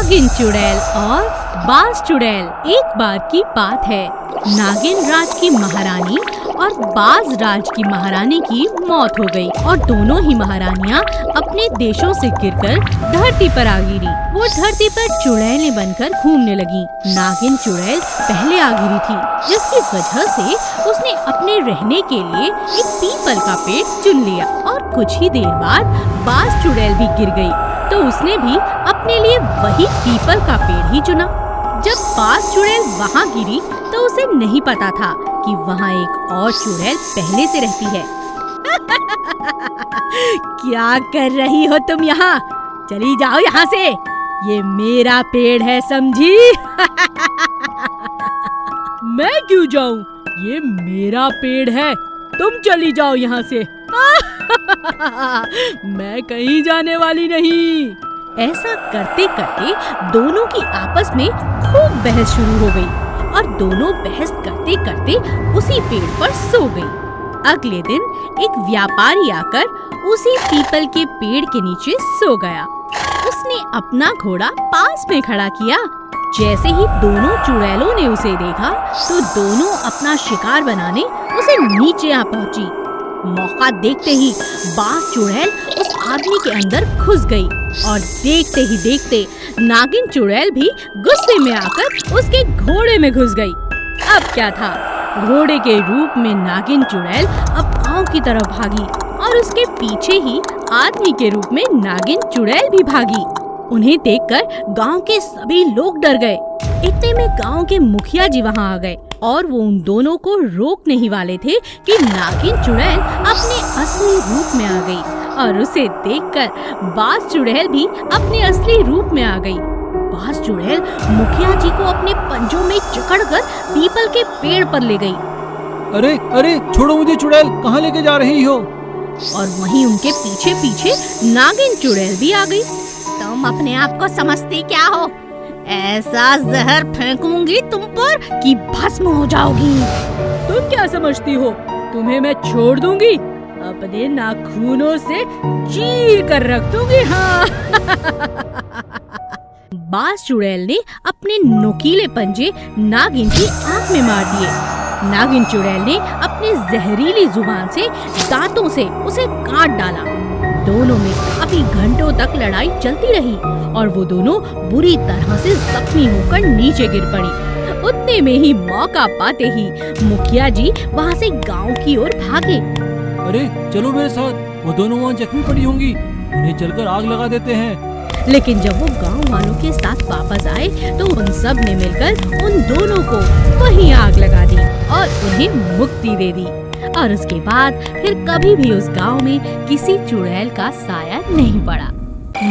नागिन चुड़ैल और बाज चुड़ैल। एक बार की बात है, नागिन राज की महारानी और बाज राज की महारानी की मौत हो गई और दोनों ही महारानियां अपने देशों से गिरकर धरती पर आ गिरी। वो धरती पर चुड़ैलें बनकर घूमने लगी। नागिन चुड़ैल पहले आ गिरी थी, जिसकी वजह से उसने अपने रहने के लिए एक पीपल का पेड़ चुन लिया और कुछ ही देर बाद बाज चुड़ैल भी गिर गई, तो उसने भी अपने लिए वही पीपल का पेड़ ही चुना। जब बाज चुड़ैल वहाँ गिरी तो उसे नहीं पता था कि वहाँ एक और चुड़ैल पहले से रहती है। क्या कर रही हो तुम यहाँ? चली जाओ यहाँ से, ये मेरा पेड़ है, समझी? मैं क्यों जाऊँ? ये मेरा पेड़ है, तुम चली जाओ यहाँ से। मैं कहीं जाने वाली नहीं। ऐसा करते करते दोनों की आपस में खूब बहस शुरू हो गई और दोनों बहस करते करते उसी पेड़ पर सो गई। अगले दिन एक व्यापारी आकर उसी पीपल के पेड़ के नीचे सो गया। उसने अपना घोड़ा पास में खड़ा किया। जैसे ही दोनों चुड़ैलों ने उसे देखा तो दोनों अपना शिकार बनाने उसे नीचे आ पहुंची। मौका देखते ही बाज चुड़ैल उस आदमी के अंदर घुस गई और देखते ही देखते नागिन चुड़ैल भी गुस्से में आकर उसके घोड़े में घुस गई। अब क्या था, घोड़े के रूप में नागिन चुड़ैल अब गांव की तरफ भागी और उसके पीछे ही आदमी के रूप में नागिन चुड़ैल भी भागी। उन्हें देखकर गांव के सभी लोग डर गए। इतने में गांव के मुखिया जी वहां आ गए और वो उन दोनों को रोकने ही वाले थे कि नागिन चुड़ैल अपने असली रूप में आ गई और उसे देखकर बाज चुड़ैल भी अपने असली रूप में आ गई। बाज चुड़ैल मुखिया जी को अपने पंजों में जकड़कर पीपल के पेड़ पर ले गई। अरे अरे, छोड़ो मुझे चुड़ैल, कहाँ लेके जा रही हो? और वहीं उनके पीछे पीछे नागिन चुड़ैल भी आ गई। तुम अपने आप को समझती क्या हो? ऐसा जहर फेंकूंगी तुम पर कि भस्म हो जाओगी। तुम क्या समझती हो, तुम्हें मैं छोड़ दूंगी? अपने नाखूनों से चीर कर रख दूंगी। हाँ। बाज चुड़ैल ने अपने नुकीले पंजे नागिन की आंख में मार दिए। नागिन चुड़ैल ने अपने जहरीली जुबान से दांतों से उसे काट डाला। दोनों में काफी घंटों तक लड़ाई चलती रही और वो दोनों बुरी तरह से जख्मी होकर नीचे गिर पड़ी। उतने में ही मौका पाते ही मुखिया जी वहाँ से गांव की ओर भागे। अरे चलो मेरे साथ, वो दोनों वहाँ जख्मी पड़ी होंगी, उन्हें चलकर आग लगा देते हैं। लेकिन जब वो गांव वालों के साथ वापस आए तो उन सब ने मिलकर उन दोनों को वहीं आग लगा दी और उन्हें मुक्ति दे दी। और उसके बाद फिर कभी भी उस गांव में किसी चुड़ैल का साया नहीं पड़ा।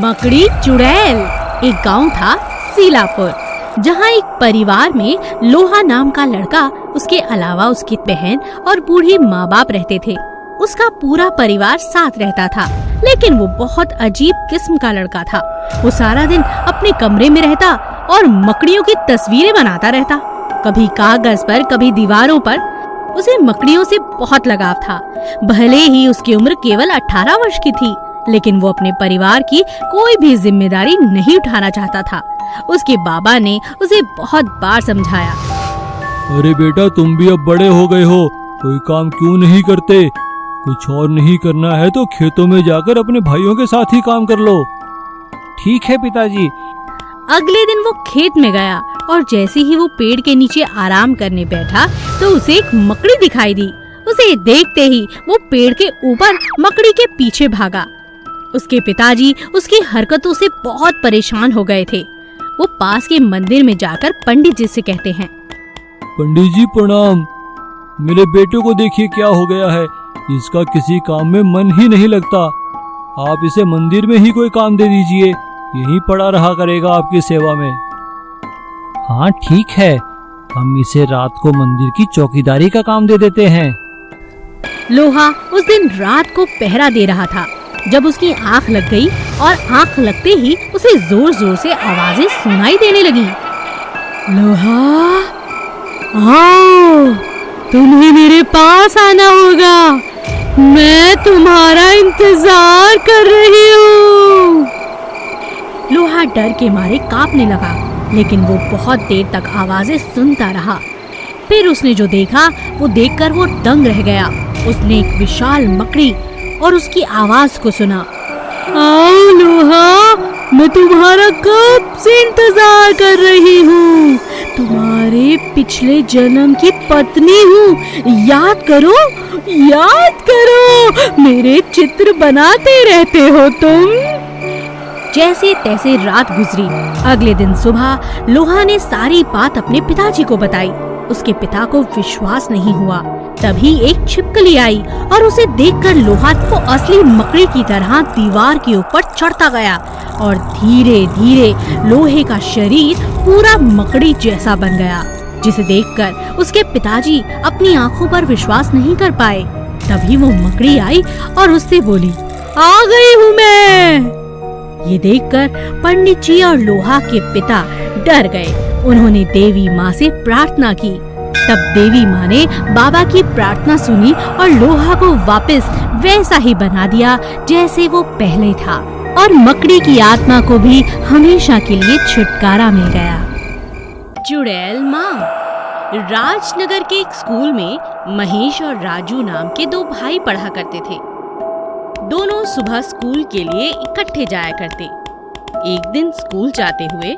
मकड़ी चुड़ैल। एक गांव था सीलापुर, जहां एक परिवार में लोहा नाम का लड़का, उसके अलावा उसकी बहन और बूढ़ी माँ बाप रहते थे। उसका पूरा परिवार साथ रहता था, लेकिन वो बहुत अजीब किस्म का लड़का था। वो सारा दिन अपने कमरे में रहता और मकड़ियों की तस्वीरें बनाता रहता, कभी कागज पर, कभी दीवारों पर। उसे मकड़ियों से बहुत लगाव था। भले ही उसकी उम्र केवल 18 वर्ष की थी, लेकिन वो अपने परिवार की कोई भी जिम्मेदारी नहीं उठाना चाहता था। उसके बाबा ने उसे बहुत बार समझाया। अरे बेटा, तुम भी अब बड़े हो गए हो, कोई काम क्यों नहीं करते? कुछ और नहीं करना है तो खेतों में जाकर अपने भाइयों के साथ ही काम कर लो। ठीक है पिताजी। अगले दिन वो खेत में गया और जैसे ही वो पेड़ के नीचे आराम करने बैठा तो उसे एक मकड़ी दिखाई दी। उसे देखते ही वो पेड़ के ऊपर मकड़ी के पीछे भागा। उसके पिताजी उसकी हरकतों से बहुत परेशान हो गए थे। वो पास के मंदिर में जाकर पंडित जी से कहते हैं, पंडित जी प्रणाम, मेरे बेटे को देखिए क्या हो गया है, इसका किसी काम में मन ही नहीं लगता। आप इसे मंदिर में ही कोई काम दे दीजिए, यहीं पड़ा रहा करेगा आपकी सेवा में। हाँ ठीक है, हम इसे रात को मंदिर की चौकीदारी का काम दे देते हैं। लोहा उस दिन रात को पहरा दे रहा था जब उसकी आंख लग गई और आंख लगते ही उसे जोर जोर से आवाजें सुनाई देने लगी। लोहा, आओ, तुम्हें मेरे पास आना होगा, मैं तुम्हारा इंतजार कर रही हूँ। लोहा डर के मारे कांपने लगा, लेकिन वो बहुत देर तक आवाजें सुनता रहा। फिर उसने जो देखा वो देखकर वो दंग रह गया। उसने एक विशाल मकड़ी और उसकी आवाज को सुना। आओ लोहा, मैं तुम्हारा कब से इंतजार कर रही हूँ। तुम्हारे पिछले जन्म की पत्नी हूँ। याद करो, याद करो, मेरे चित्र बनाते रहते हो तुम। जैसे तैसे रात गुजरी। अगले दिन सुबह लोहा ने सारी बात अपने पिताजी को बताई। उसके पिता को विश्वास नहीं हुआ। तभी एक छिपकली आई और उसे देखकर लोहा को असली मकड़ी की तरह दीवार के ऊपर चढ़ता गया और धीरे धीरे लोहे का शरीर पूरा मकड़ी जैसा बन गया, जिसे देखकर उसके पिताजी अपनी आंखों पर विश्वास नहीं कर पाए। तभी वो मकड़ी आई और उससे बोली, आ गई हूँ मैं। ये देखकर पंडित जी और लोहा के पिता डर गए। उन्होंने देवी माँ से प्रार्थना की। तब देवी माँ ने बाबा की प्रार्थना सुनी और लोहा को वापस वैसा ही बना दिया जैसे वो पहले था, और मकड़ी की आत्मा को भी हमेशा के लिए छुटकारा मिल गया। चुड़ैल माँ। राजनगर के एक स्कूल में महेश और राजू नाम के दो भाई पढ़ा करते थे। दोनों सुबह स्कूल के लिए इकट्ठे जाया करते। एक दिन स्कूल जाते हुए,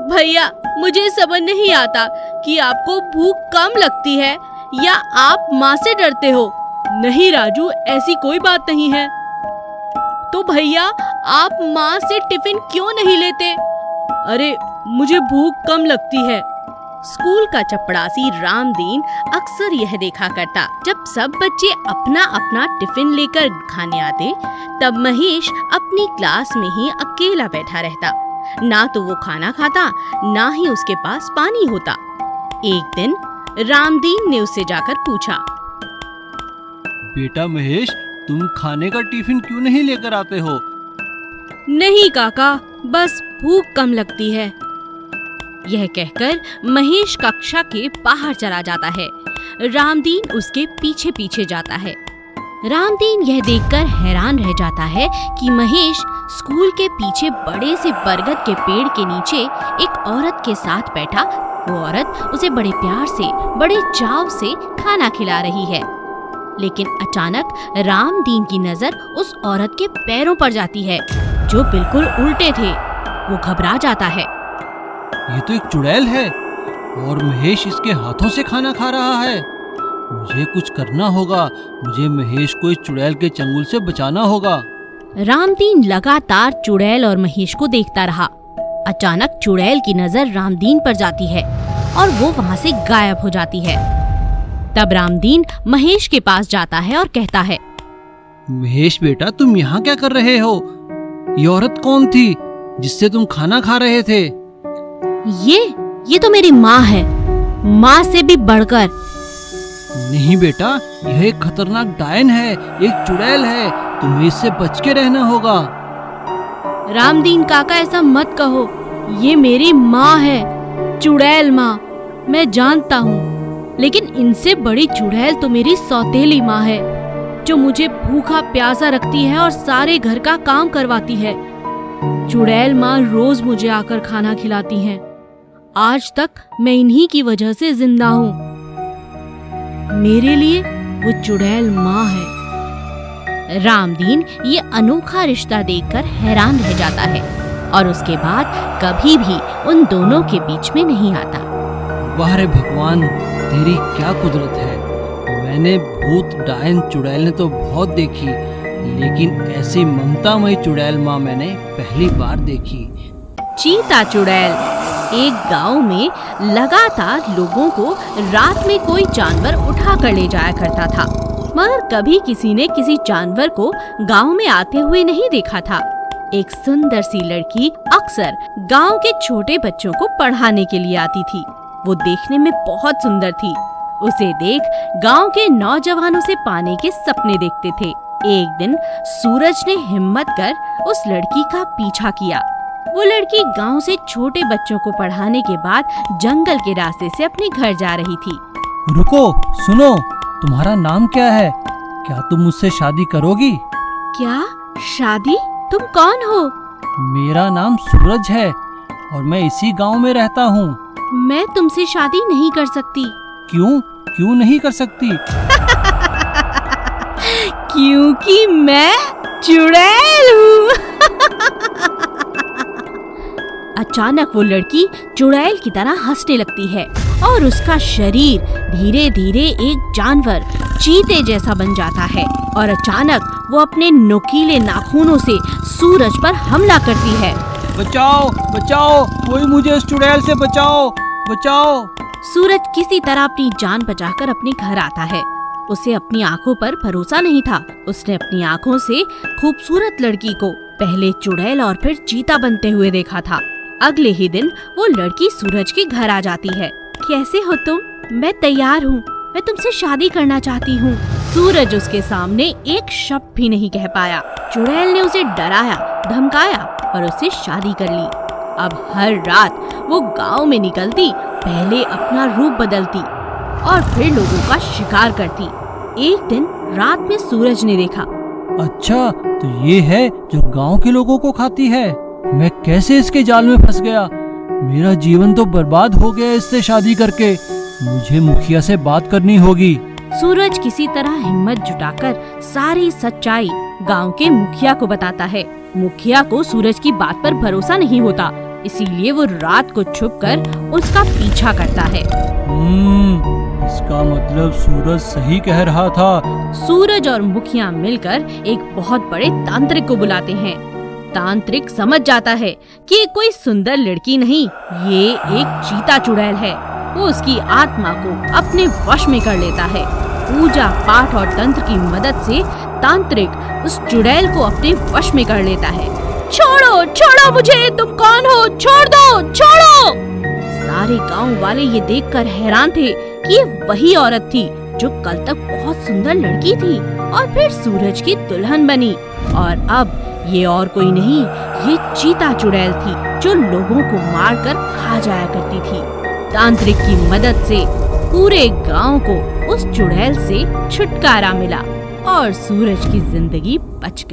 भैया मुझे समझ नहीं आता कि आपको भूख कम लगती है या आप माँ से डरते हो। नहीं राजू, ऐसी कोई बात नहीं है। तो भैया आप माँ से टिफिन क्यों नहीं लेते? अरे मुझे भूख कम लगती है। स्कूल का चपड़ासी रामदीन अक्सर यह देखा करता, जब सब बच्चे अपना अपना टिफिन लेकर खाने आते, तब महेश अपनी क्लास में ही अकेला बैठा रहता। ना तो वो खाना खाता, ना ही उसके पास पानी होता। एक दिन रामदीन ने उससे जाकर पूछा, बेटा महेश, तुम खाने का टिफिन क्यों नहीं लेकर आते हो? नहीं काका, बस भूख कम लगती है। यह कहकर महेश कक्षा के बाहर चला जाता है। रामदीन उसके पीछे पीछे जाता है। रामदीन यह देखकर हैरान रह जाता है कि महेश स्कूल के पीछे बड़े से बरगद के पेड़ के नीचे एक औरत के साथ बैठा। वो औरत उसे बड़े प्यार से, बड़े चाव से खाना खिला रही है। लेकिन अचानक रामदीन की नजर उस औरत के पैरों पर जाती है, जो बिल्कुल उल्टे थे। वो घबरा जाता है। ये तो एक चुड़ैल है और महेश इसके हाथों से खाना खा रहा है। मुझे कुछ करना होगा। मुझे महेश को इस चुड़ैल के चंगुल से बचाना होगा। रामदीन लगातार चुड़ैल और महेश को देखता रहा। अचानक चुड़ैल की नजर रामदीन पर जाती है और वो वहाँ से गायब हो जाती है। तब रामदीन महेश के पास जाता है और कहता है, महेश बेटा, तुम यहाँ क्या कर रहे हो? ये औरत कौन थी जिससे तुम खाना खा रहे थे? ये तो मेरी माँ है, माँ से भी बढ़कर। नहीं बेटा, यह एक खतरनाक डायन है, एक चुड़ैल है। तुम्हें इससे बच के रहना होगा। रामदीन काका, ऐसा मत कहो। ये मेरी माँ है, चुड़ैल माँ। मैं जानता हूँ, लेकिन इनसे बड़ी चुड़ैल तो मेरी सौतेली माँ है, जो मुझे भूखा प्यासा रखती है और सारे घर का काम करवाती है। चुड़ैल माँ रोज मुझे आकर खाना खिलाती हैं। आज तक मैं इन्हीं की वजह से जिंदा हूँ। मेरे लिए वो चुड़ैल माँ है। रामदीन ये अनोखा रिश्ता देखकर हैरान रह जाता है और उसके बाद कभी भी उन दोनों के बीच में नहीं आता। वाह रे भगवान, तेरी क्या कुदरत है। मैंने भूत, डायन, चुड़ैल तो बहुत देखी, लेकिन ऐसी ममतामयी चुड़ैल माँ मैंने पहली बार देखी। चीता चुड़ैल। एक गांव में लगातार लोगों को रात में कोई जानवर उठा कर ले जाया करता था, मगर कभी किसी ने किसी जानवर को गांव में आते हुए नहीं देखा था। एक सुंदर सी लड़की अक्सर गांव के छोटे बच्चों को पढ़ाने के लिए आती थी। वो देखने में बहुत सुंदर थी। उसे देख गांव के नौजवानों से पाने के सपने देखते थे। एक दिन सूरज ने हिम्मत कर उस लड़की का पीछा किया। वो लड़की गांव से छोटे बच्चों को पढ़ाने के बाद जंगल के रास्ते से अपने घर जा रही थी। रुको, सुनो, तुम्हारा नाम क्या है? क्या तुम मुझसे शादी करोगी? क्या शादी? तुम कौन हो? मेरा नाम सूरज है और मैं इसी गांव में रहता हूँ। मैं तुमसे शादी नहीं कर सकती। क्यों? क्यों नहीं कर सकती? क्योंकि मैं चुड़ैल हूँ। अचानक वो लड़की चुड़ैल की तरह हंसने लगती है और उसका शरीर धीरे धीरे एक जानवर चीते जैसा बन जाता है और अचानक वो अपने नुकीले नाखूनों से सूरज पर हमला करती है। बचाओ बचाओ, कोई मुझे इस चुड़ैल से बचाओ बचाओ। सूरज किसी तरह अपनी जान बचाकर अपने घर आता है। उसे अपनी आंखों पर भरोसा नहीं था। उसने अपनी आंखों से खूबसूरत लड़की को पहले चुड़ैल और फिर चीता बनते हुए देखा था। अगले ही दिन वो लड़की सूरज के घर आ जाती है। कैसे हो तुम? मैं तैयार हूँ, मैं तुमसे शादी करना चाहती हूँ। सूरज उसके सामने एक शब्द भी नहीं कह पाया। चुड़ैल ने उसे डराया, धमकाया और उससे शादी कर ली। अब हर रात वो गांव में निकलती, पहले अपना रूप बदलती और फिर लोगों का शिकार करती। एक दिन रात में सूरज ने देखा, अच्छा तो ये है जो गांव के लोगों को खाती है। मैं कैसे इसके जाल में फंस गया? मेरा जीवन तो बर्बाद हो गया इससे शादी करके। मुझे मुखिया से बात करनी होगी। सूरज किसी तरह हिम्मत जुटाकर सारी सच्चाई गांव के मुखिया को बताता है। मुखिया को सूरज की बात पर भरोसा नहीं होता, इसीलिए वो रात को छुपकर उसका पीछा करता है। इसका मतलब सूरज सही कह रहा था। सूरज और मुखिया मिलकर एक बहुत बड़े तांत्रिक को बुलाते हैं। तांत्रिक समझ जाता है कि ये कोई सुंदर लड़की नहीं, ये एक चीता चुड़ैल है। वो उसकी आत्मा को अपने वश में कर लेता है। पूजा पाठ और तंत्र की मदद से तांत्रिक उस चुड़ैल को अपने वश में कर लेता है। छोड़ो छोड़ो मुझे, तुम कौन हो? छोड़ दो, छोड़ो। सारे गांव वाले ये देखकर हैरान थे कि ये वही औरत थी जो कल तक बहुत सुंदर लड़की थी और फिर सूरज की दुल्हन बनी। और अब ये और कोई नहीं, ये चीता चुड़ैल थी जो लोगों को मारकर खा जाया करती थी। तांत्रिक की मदद से पूरे गांव को उस चुड़ैल से छुटकारा मिला और सूरज की जिंदगी बच गई।